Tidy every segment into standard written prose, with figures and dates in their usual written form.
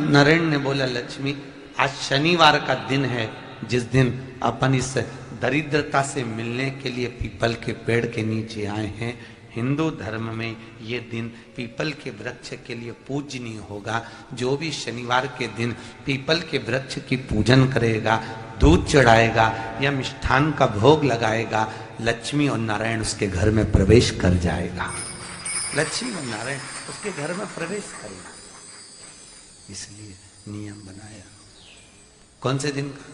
नारायण ने बोला, लक्ष्मी आज शनिवार का दिन है, जिस दिन अपन इस दरिद्रता से मिलने के लिए पीपल के पेड़ के नीचे आए हैं। हिंदू धर्म में ये दिन पीपल के वृक्ष के लिए पूजनीय होगा। जो भी शनिवार के दिन पीपल के वृक्ष की पूजन करेगा, दूध चढ़ाएगा या मिष्ठान का भोग लगाएगा, लक्ष्मी और नारायण उसके घर में प्रवेश कर जाएगा। लक्ष्मी और नारायण उसके घर में प्रवेश करेगा। इसलिए नियम बनाया। कौन से दिन का?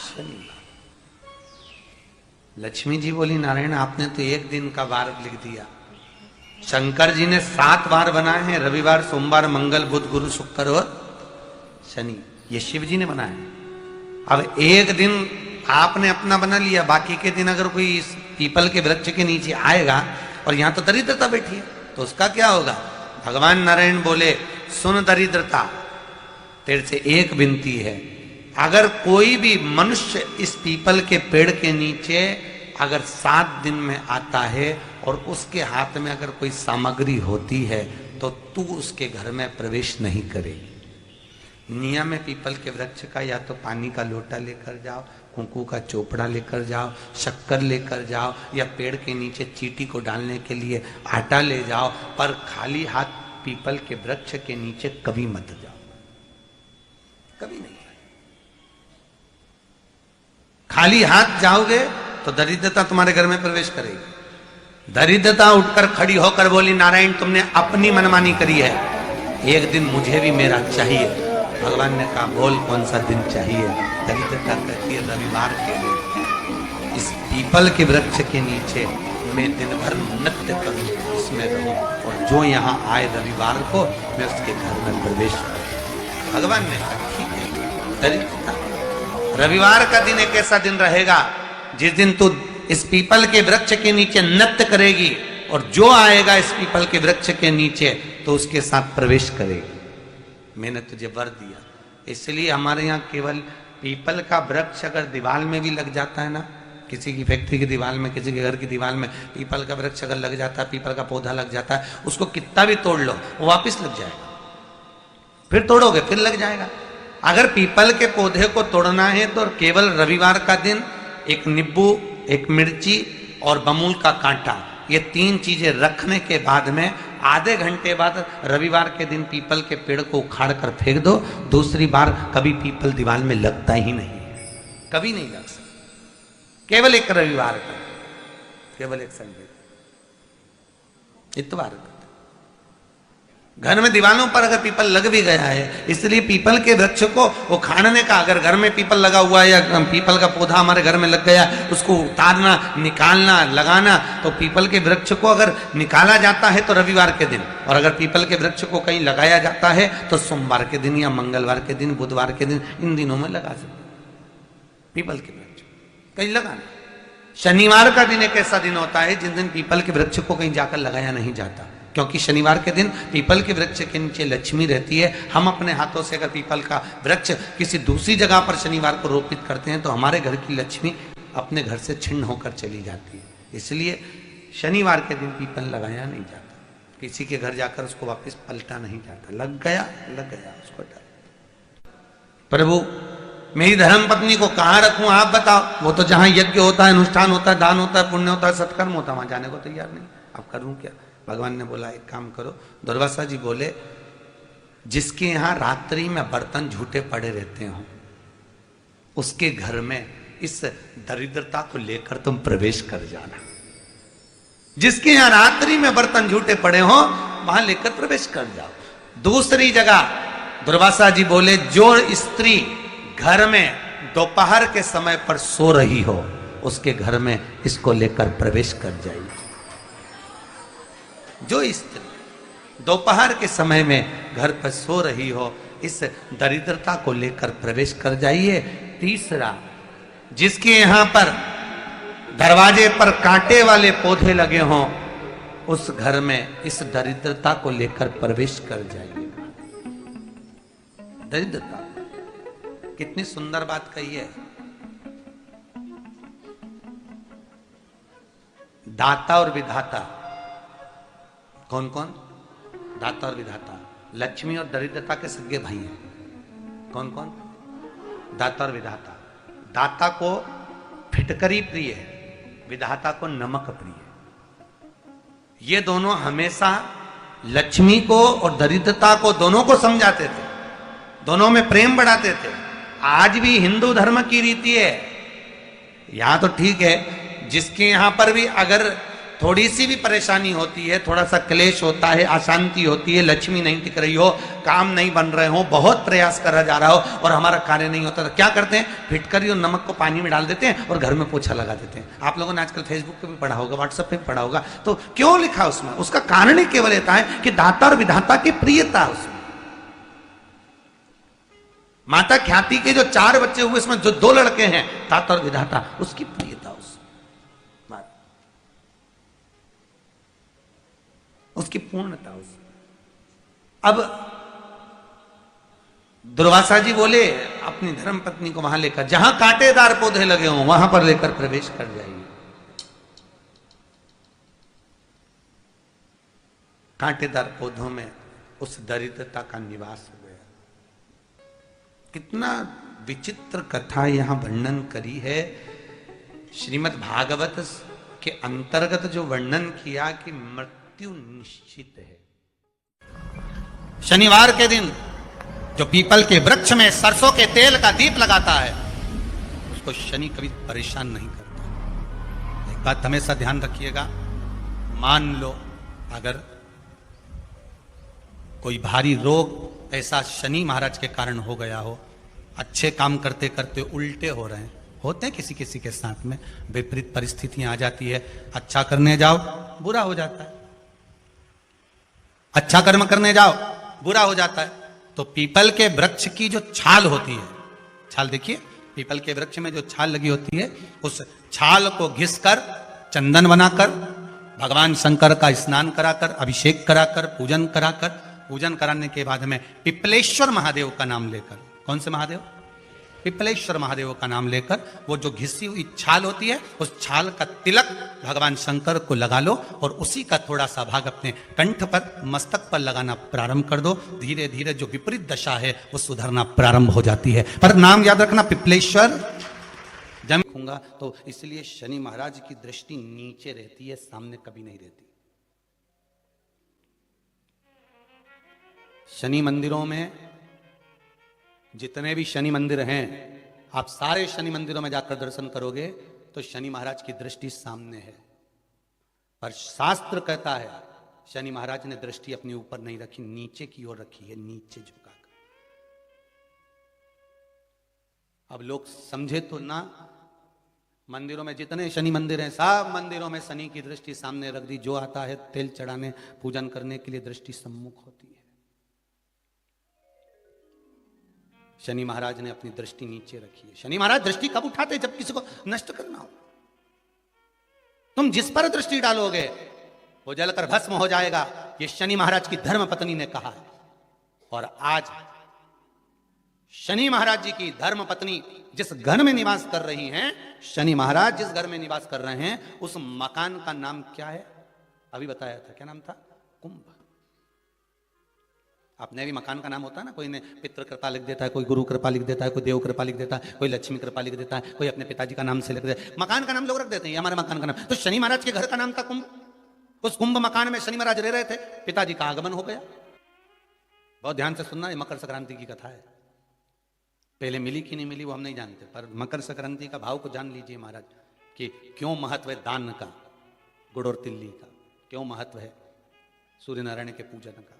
शनिवार। लक्ष्मी जी बोली, नारायण आपने तो एक दिन का वार लिख दिया। शंकर जी ने 7 वार बनाए हैं, रविवार, सोमवार, मंगल, बुध, गुरु, शुक्र और शनि। ये शिव जी ने बनाए। अब एक दिन आपने अपना बना लिया, बाकी के दिन अगर कोई इस पीपल के वृक्ष के नीचे आएगा और यहां तो दरिद्रता बैठी है, तो उसका क्या होगा? भगवान नारायण बोले, सुन दरिद्रता, तेरे से एक विनती है, अगर कोई भी मनुष्य इस पीपल के पेड़ के नीचे अगर 7 दिन में आता है और उसके हाथ में अगर कोई सामग्री होती है, तो तू उसके घर में प्रवेश नहीं करेगी। नियम है पीपल के वृक्ष का, या तो पानी का लोटा लेकर जाओ, कुंकू का चोपड़ा लेकर जाओ, शक्कर लेकर जाओ, या पेड़ के नीचे चींटी को डालने के लिए आटा ले जाओ, पर खाली हाथ पीपल के वृक्ष के नीचे कभी मत जाओ, कभी नहीं। खाली हाथ जाओगे तो दरिद्रता तुम्हारे घर में प्रवेश करेगी। दरिद्रता उठकर खड़ी होकर बोली, नारायण तुमने अपनी मनमानी करी है, एक दिन मुझे भी मेरा चाहिए। भगवान ने कहा, बोल कौन सा दिन चाहिए? दरिद्रता कहती है, रविवार के दिन इस पीपल के वृक्ष के नीचे मैं दिन भर नृत्य करूं, इसमें रहूं, और जो यहाँ आए रविवार को मैं उसके घर में प्रवेश करूं। भगवान ने कहा, ठीक है। दरिद्रता, रविवार का दिन एक ऐसा दिन रहेगा जिस दिन तू इस पीपल के वृक्ष के नीचे नृत्य करेगी, और जो आएगा इस पीपल के वृक्ष के नीचे तो उसके साथ प्रवेश करेगी। मैंने तुझे वर दिया। इसलिए हमारे यहाँ केवल पीपल का वृक्ष अगर दीवार में भी लग जाता है ना, किसी की फैक्ट्री की दीवार में, किसी के घर की दीवार में पीपल का वृक्ष अगर लग जाता है, पीपल का पौधा लग जाता है, उसको कितना भी तोड़ लो वो वापिस लग जाएगा। फिर तोड़ोगे फिर लग जाएगा। अगर पीपल के पौधे को तोड़ना है तो केवल रविवार का दिन एक नींबू, एक मिर्ची और बमूल का कांटा, ये 3 चीजें रखने के बाद में आधे घंटे बाद रविवार के दिन पीपल के पेड़ को उखाड़ कर फेंक दो। दूसरी बार कभी पीपल दीवार में लगता ही नहीं है, कभी नहीं लग सकता। केवल एक रविवार का, केवल एक संडे, इतवार का। घर में दीवारों पर अगर पीपल लग भी गया है, इसलिए पीपल के वृक्ष को उखाड़ने का, अगर घर में पीपल लगा हुआ है या पीपल का पौधा हमारे घर में लग गया, उसको उतारना, निकालना, लगाना, तो पीपल के वृक्ष को अगर निकाला जाता है तो रविवार के दिन, और अगर पीपल के वृक्ष को कहीं लगाया जाता है तो सोमवार के दिन या मंगलवार के दिन, बुधवार के दिन, इन दिनों में लगा सकते पीपल के वृक्ष कहीं लगाना। शनिवार का दिन एक ऐसा दिन होता है जिस दिन पीपल के वृक्ष को कहीं जाकर लगाया नहीं जाता, क्योंकि शनिवार के दिन पीपल के वृक्ष के नीचे लक्ष्मी रहती है। हम अपने हाथों से अगर पीपल का वृक्ष किसी दूसरी जगह पर शनिवार को रोपित करते हैं तो हमारे घर की लक्ष्मी अपने घर से छिन्न होकर चली जाती है। इसलिए शनिवार के दिन पीपल लगाया नहीं जाता, किसी के घर जाकर उसको वापस पलटा नहीं जाता। लग गया उसको डाल। प्रभु मेरी धर्म पत्नी को कहाँ रखूं आप बताओ? वो तो जहां यज्ञ होता है, अनुष्ठान होता है, दान होता है, पुण्य होता है, सत्कर्म होता है, वहां जाने को तैयार नहीं। अब करूं क्या? भगवान ने बोला, एक काम करो। दुर्वासा जी बोले, जिसके यहां रात्रि में बर्तन झूठे पड़े रहते हो, उसके घर में इस दरिद्रता को लेकर तुम प्रवेश कर जाना। जिसके यहां रात्रि में बर्तन झूठे पड़े हो, वहां लेकर प्रवेश कर जाओ। दूसरी जगह दुर्वासा जी बोले, जो स्त्री घर में दोपहर के समय पर सो रही हो, उसके घर में इसको लेकर प्रवेश कर जाइए। जो स्त्री दोपहर के समय में घर पर सो रही हो, इस दरिद्रता को लेकर प्रवेश कर जाइए। तीसरा, जिसके यहां पर दरवाजे पर कांटे वाले पौधे लगे हों, उस घर में इस दरिद्रता को लेकर प्रवेश कर जाइए। दरिद्रता, कितनी सुंदर बात कही है। दाता और विधाता, कौन कौन? दाता और विधाता। लक्ष्मी और दरिद्रता के सगे भाई हैं। कौन कौन? दाता और विधाता। दाता को फिटकरी प्रिय है, विधाता को नमक प्रिय है। ये दोनों हमेशा लक्ष्मी को और दरिद्रता को दोनों को समझाते थे, दोनों में प्रेम बढ़ाते थे। आज भी हिंदू धर्म की रीति है। यहां तो ठीक है, जिसके यहां पर भी अगर थोड़ी सी भी परेशानी होती है, थोड़ा सा क्लेश होता है, अशांति होती है, लक्ष्मी नहीं टिक रही हो, काम नहीं बन रहे हो, बहुत प्रयास करा जा रहा हो और हमारा कार्य नहीं होता, तो क्या करते हैं? फिटकरी और नमक को पानी में डाल देते हैं और घर में पोछा लगा देते हैं। आप लोगों ने आजकल फेसबुक पे भी पढ़ा होगा, व्हाट्सएप पे भी पढ़ा होगा। तो क्यों लिखा उसमें? उसका कारण ही केवल यह है कि दाता और विधाता की प्रियता उसमें। माता ख्याति के जो 4 बच्चे हुए, इसमें जो 2 लड़के हैं, दाता और विधाता, उसकी प्रियता उसकी पूर्णता उसमें। अब दुर्वासा जी बोले अपनी धर्म पत्नी को वहां लेकर, जहां कांटेदार पौधे लगे हों वहां पर लेकर प्रवेश कर जाइए। कांटेदार पौधों में उस दरिद्रता का निवास हो गया। कितना विचित्र कथा यहां वर्णन करी है। श्रीमद् भागवत के अंतर्गत जो वर्णन किया कि मृत्यु निश्चित है। शनिवार के दिन जो पीपल के वृक्ष में सरसों के तेल का दीप लगाता है, उसको शनि कभी परेशान नहीं करता। एक बात हमेशा ध्यान रखिएगा, मान लो अगर कोई भारी रोग ऐसा शनि महाराज के कारण हो गया हो, अच्छे काम करते करते उल्टे हो रहे हैं, होते हैं किसी किसी के साथ में, विपरीत परिस्थितियां आ जाती है, अच्छा करने जाओ बुरा हो जाता है, अच्छा कर्म करने जाओ बुरा हो जाता है। तो पीपल के वृक्ष की जो छाल होती है, छाल देखिए, पीपल के वृक्ष में जो छाल लगी होती है, उस छाल को घिसकर चंदन बनाकर भगवान शंकर का स्नान कराकर, अभिषेक कराकर, पूजन कराकर, पूजन कराने के बाद में पिपलेश्वर महादेव का नाम लेकर, कौन से महादेव? पिपलेश्वर महादेव का नाम लेकर वो जो घिसी हुई छाल होती है, उस छाल का तिलक भगवान शंकर को लगा लो और उसी का थोड़ा सा भाग अपने कंठ पर, मस्तक पर लगाना प्रारंभ कर दो। धीरे धीरे जो विपरीत दशा है वो सुधरना प्रारंभ हो जाती है। पर नाम याद रखना, पिपलेश्वर। जब कहूंगा तो इसलिए शनि महाराज की दृष्टि नीचे रहती है, सामने कभी नहीं रहती। शनि मंदिरों में जितने भी शनि मंदिर हैं, आप सारे शनि मंदिरों में जाकर दर्शन करोगे तो शनि महाराज की दृष्टि सामने है। पर शास्त्र कहता है शनि महाराज ने दृष्टि अपने ऊपर नहीं रखी, नीचे की ओर रखी है, नीचे झुकाकर। अब लोग समझे तो ना, मंदिरों में जितने शनि मंदिर हैं, सब मंदिरों में शनि की दृष्टि सामने रख दी। जो आता है तेल चढ़ाने, पूजन करने के लिए दृष्टि सम्मुख होती है। शनि महाराज ने अपनी दृष्टि नीचे रखी है। शनि महाराज दृष्टि कब उठाते? जब किसी को नष्ट करना हो। तुम जिस पर दृष्टि डालोगे वो जलकर भस्म हो जाएगा, ये शनि महाराज की धर्म पत्नी ने कहा है। और आज शनि महाराज जी की धर्म पत्नी जिस घर में निवास कर रही हैं, शनि महाराज जिस घर में निवास कर रहे हैं, उस मकान का नाम क्या है? अभी बताया था, क्या नाम था? कुंभ। अपने भी मकान का नाम होता है ना, कोई ने पितृ कृपा लिख देता है, कोई गुरु कृपा लिख देता है, कोई देव कृपा लिख देता है, कोई लक्ष्मी कृपा लिख देता है, कोई अपने पिताजी का नाम से लिख देता है। मकान का नाम लोग रख देते हैं, हमारे मकान का नाम। तो शनि महाराज के घर का नाम था कुंभ। उस कुंभ मकान में शनि महाराज रह रहे थे, पिताजी का आगमन हो गया। बहुत ध्यान से सुनना, ये मकर संक्रांति की कथा है। पहले मिली कि नहीं मिली वो हम नहीं जानते, पर मकर संक्रांति का भाव को जान लीजिए महाराज, कि क्यों महत्व है दान का, गुड़ और तिल्ली का, क्यों महत्व है सूर्य नारायण के पूजन का।